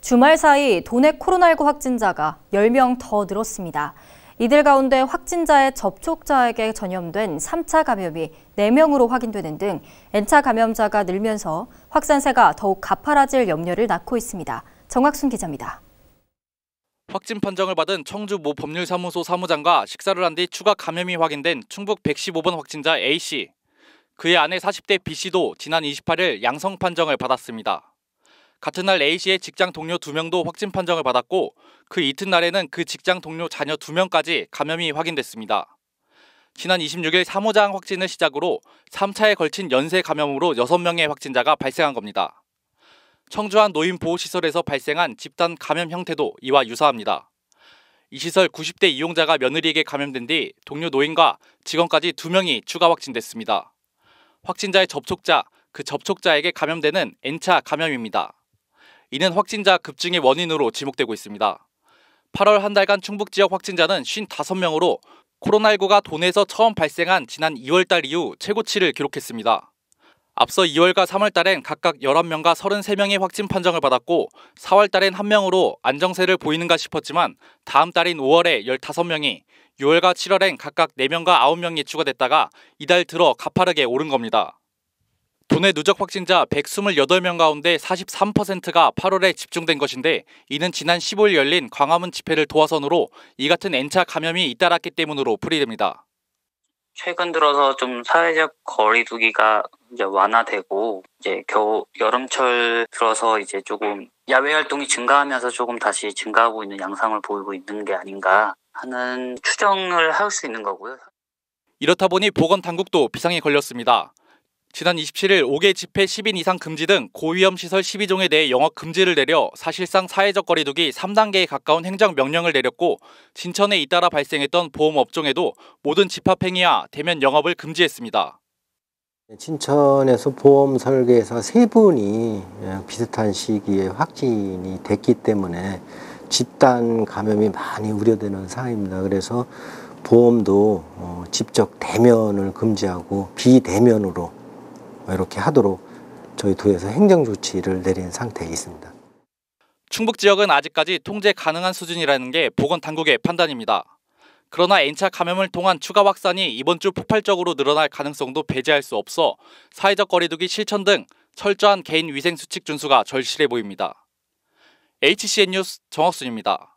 주말 사이 도내 코로나19 확진자가 10명 더 늘었습니다. 이들 가운데 확진자의 접촉자에게 전염된 3차 감염이 4명으로 확인되는 등 N차 감염자가 늘면서 확산세가 더욱 가파라질 염려를 낳고 있습니다. 정학순 기자입니다. 확진 판정을 받은 청주 모 법률사무소 사무장과 식사를 한 뒤 추가 감염이 확인된 충북 115번 확진자 A씨. 그의 아내 40대 B씨도 지난 28일 양성 판정을 받았습니다. 같은 날 A씨의 직장 동료 2명도 확진 판정을 받았고 그 이튿날에는 그 직장 동료 자녀 2명까지 감염이 확인됐습니다. 지난 26일 사무장 확진을 시작으로 3차에 걸친 연쇄 감염으로 6명의 확진자가 발생한 겁니다. 청주 한 노인보호시설에서 발생한 집단 감염 형태도 이와 유사합니다. 이 시설 90대 이용자가 며느리에게 감염된 뒤 동료 노인과 직원까지 2명이 추가 확진됐습니다. 확진자의 접촉자, 그 접촉자에게 감염되는 N차 감염입니다. 이는 확진자 급증의 원인으로 지목되고 있습니다. 8월 한 달간 충북 지역 확진자는 55명으로 코로나19가 도내에서 처음 발생한 지난 2월 달 이후 최고치를 기록했습니다. 앞서 2월과 3월 달엔 각각 11명과 33명의 확진 판정을 받았고 4월 달엔 1명으로 안정세를 보이는가 싶었지만 다음 달인 5월에 15명이, 6월과 7월엔 각각 4명과 9명이 추가됐다가 이달 들어 가파르게 오른 겁니다. 도내 누적 확진자 128명 가운데 43%가 8월에 집중된 것인데 이는 지난 15일 열린 광화문 집회를 도화선으로 이 같은 N차 감염이 잇따랐기 때문으로 풀이됩니다. 최근 들어서 좀 사회적 거리 두기가 이제 완화되고 이제 여름철 들어서 이제 조금 야외 활동이 증가하면서 조금 다시 증가하고 있는 양상을 보이고 있는 게 아닌가 하는 추정을 할 수 있는 거고요. 이렇다 보니 보건당국도 비상에 걸렸습니다. 지난 27일 5개 집회 10인 이상 금지 등 고위험 시설 12종에 대해 영업 금지를 내려 사실상 사회적 거리두기 3단계에 가까운 행정명령을 내렸고 진천에 잇따라 발생했던 보험업종에도 모든 집합행위와 대면 영업을 금지했습니다. 진천에서 보험 설계사 3분이 비슷한 시기에 확진이 됐기 때문에 집단 감염이 많이 우려되는 상황입니다. 그래서 보험도 직접 대면을 금지하고 비대면으로 이렇게 하도록 저희 도에서 행정조치를 내린 상태에 있습니다. 충북 지역은 아직까지 통제 가능한 수준이라는 게 보건당국의 판단입니다. 그러나 N차 감염을 통한 추가 확산이 이번 주 폭발적으로 늘어날 가능성도 배제할 수 없어 사회적 거리두기 실천 등 철저한 개인 위생 수칙 준수가 절실해 보입니다. HCN 뉴스 정학순입니다.